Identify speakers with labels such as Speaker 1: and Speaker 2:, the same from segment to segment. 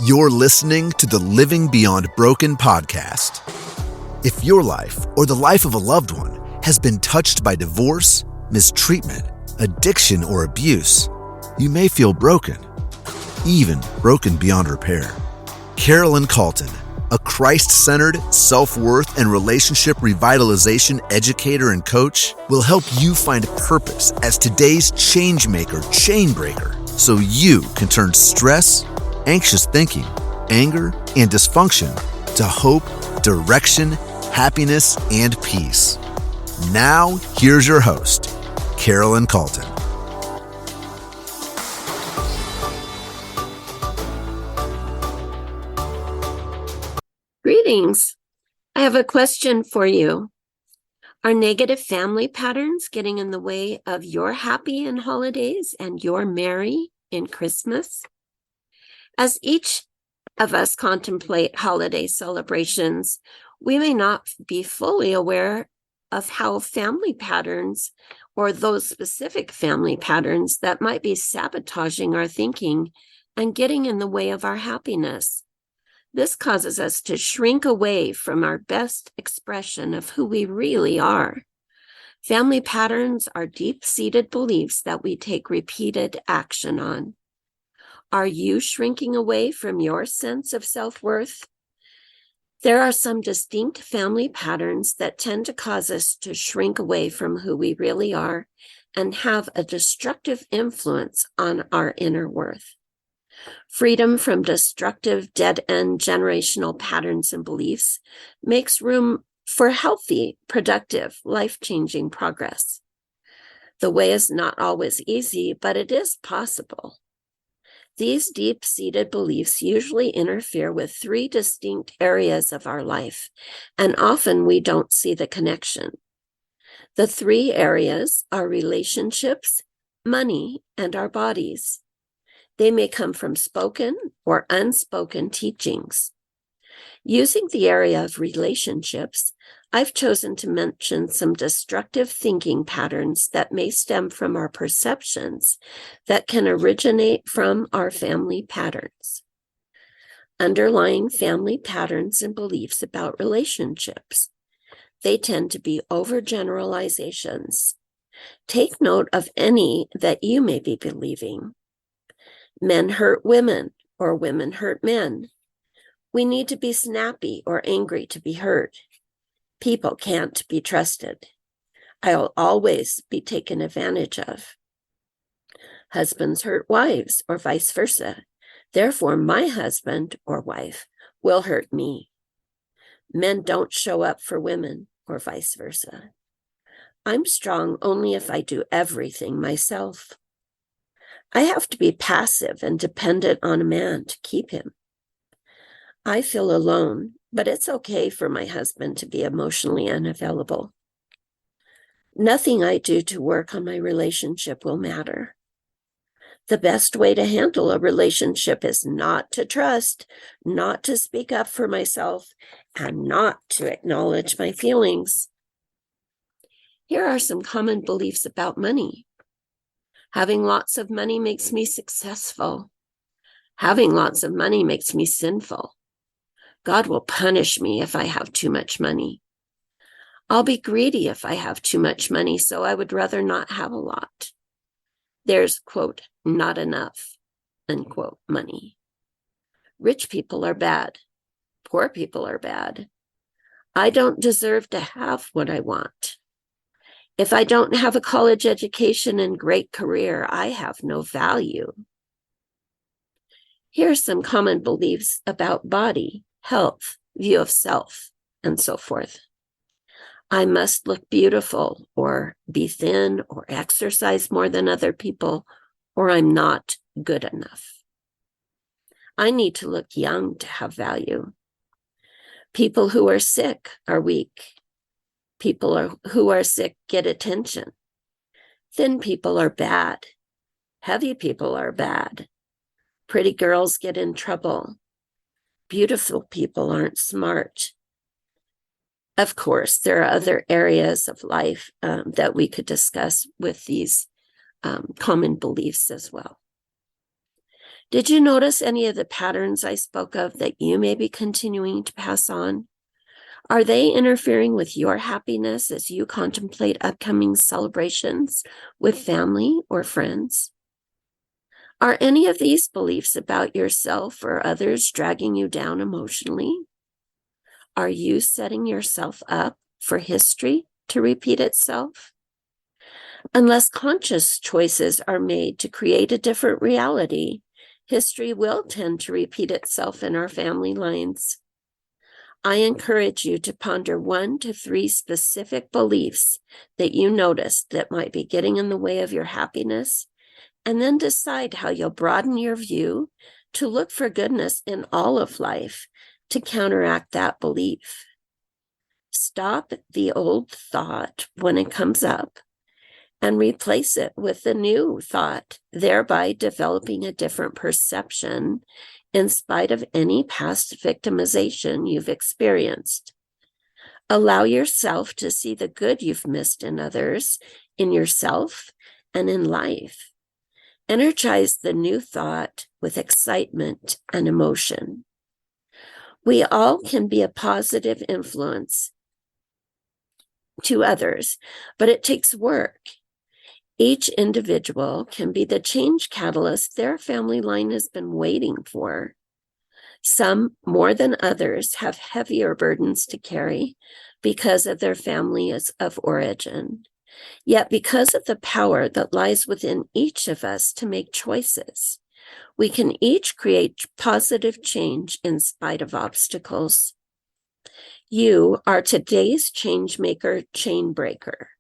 Speaker 1: You're listening to the Living Beyond Broken podcast. If your life or the life of a loved one has been touched by divorce, mistreatment, addiction, or abuse, you may feel broken, even broken beyond repair. Carolyn Calton, a Christ-centered, self-worth, and relationship revitalization educator and coach, will help you find purpose as today's changemaker, chainbreaker, so you can turn stress, anxious thinking, anger, and dysfunction to hope, direction, happiness, and peace. Now, here's your host, Carolyn Calton.
Speaker 2: Greetings. I have a question for you. Are negative family patterns getting in the way of your happy in holidays and your merry in Christmas? As each of us contemplate holiday celebrations, we may not be fully aware of how family patterns or those specific family patterns that might be sabotaging our thinking and getting in the way of our happiness. This causes us to shrink away from our best expression of who we really are. Family patterns are deep-seated beliefs that we take repeated action on. Are you shrinking away from your sense of self-worth? There are some distinct family patterns that tend to cause us to shrink away from who we really are and have a destructive influence on our inner worth. Freedom from destructive, dead-end generational patterns and beliefs makes room for healthy, productive, life-changing progress. The way is not always easy, but it is possible. These deep-seated beliefs usually interfere with three distinct areas of our life, and often we don't see the connection. The three areas are relationships, money, and our bodies. They may come from spoken or unspoken teachings. Using the area of relationships, I've chosen to mention some destructive thinking patterns that may stem from our perceptions that can originate from our family patterns. Underlying family patterns and beliefs about relationships. They tend to be overgeneralizations. Take note of any that you may be believing. Men hurt women, or women hurt men. We need to be snappy or angry to be heard. People can't be trusted. I'll always be taken advantage of. Husbands hurt wives, or vice versa. Therefore, my husband or wife will hurt me. Men don't show up for women, or vice versa. I'm strong only if I do everything myself. I have to be passive and dependent on a man to keep him. I feel alone, but it's okay for my husband to be emotionally unavailable. Nothing I do to work on my relationship will matter. The best way to handle a relationship is not to trust, not to speak up for myself, and not to acknowledge my feelings. Here are some common beliefs about money. Having lots of money makes me successful. Having lots of money makes me sinful. God will punish me if I have too much money. I'll be greedy if I have too much money, so I would rather not have a lot. There's, quote, not enough, unquote, money. Rich people are bad. Poor people are bad. I don't deserve to have what I want. If I don't have a college education and great career, I have no value. Here are some common beliefs about body, health, view of self, and so forth. I must look beautiful, or be thin, or exercise more than other people, or I'm not good enough. I need to look young to have value. People who are sick are weak. People who are sick get attention. Thin people are bad. Heavy people are bad. Pretty girls get in trouble. Beautiful people aren't smart. Of course, there are other areas of life that we could discuss with these common beliefs as well. Did you notice any of the patterns I spoke of that you may be continuing to pass on? Are they interfering with your happiness as you contemplate upcoming celebrations with family or friends? Are any of these beliefs about yourself or others dragging you down emotionally? Are you setting yourself up for history to repeat itself? Unless conscious choices are made to create a different reality, history will tend to repeat itself in our family lines. I encourage you to ponder 1 to 3 specific beliefs that you notice that might be getting in the way of your happiness, and then decide how you'll broaden your view to look for goodness in all of life to counteract that belief. Stop the old thought when it comes up and replace it with the new thought, thereby developing a different perception in spite of any past victimization you've experienced. Allow yourself to see the good you've missed in others, in yourself, and in life. Energize the new thought with excitement and emotion. We all can be a positive influence to others, but it takes work. Each individual can be the change catalyst their family line has been waiting for. Some, more than others, have heavier burdens to carry because of their families of origin. Yet because of the power that lies within each of us to make choices, we can each create positive change in spite of obstacles. You are today's change maker, chain breaker.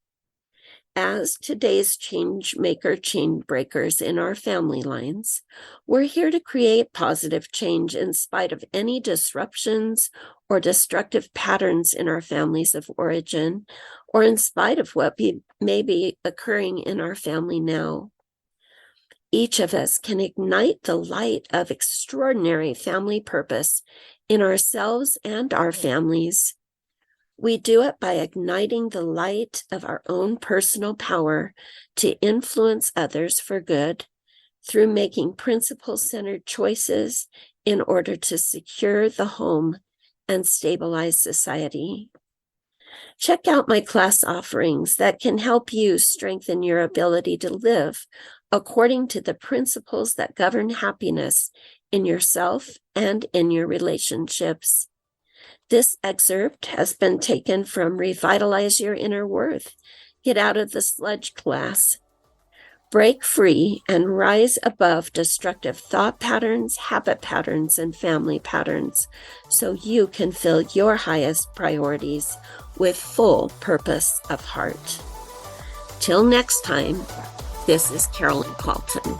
Speaker 2: As today's change maker, chain breakers in our family lines, we're here to create positive change in spite of any disruptions or destructive patterns in our families of origin, or in spite of what may be occurring in our family now. Each of us can ignite the light of extraordinary family purpose in ourselves and our families. We do it by igniting the light of our own personal power to influence others for good through making principle-centered choices in order to secure the home and stabilize society. Check out my class offerings that can help you strengthen your ability to live according to the principles that govern happiness in yourself and in your relationships. This excerpt has been taken from Revitalize Your Inner Worth, Get Out of the Sludge class. Break free and rise above destructive thought patterns, habit patterns, and family patterns so you can fill your highest priorities with full purpose of heart. Till next time, this is Carolyn Calton.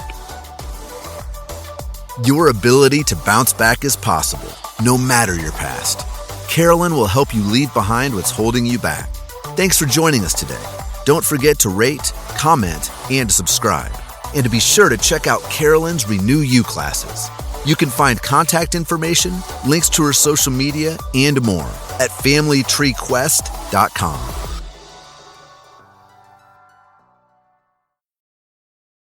Speaker 1: Your ability to bounce back is possible, no matter your past. Carolyn will help you leave behind what's holding you back. Thanks for joining us today. Don't forget to rate, comment, and subscribe. And to be sure to check out Carolyn's Renew You classes. You can find contact information, links to her social media, and more at FamilyTreeQuest.com.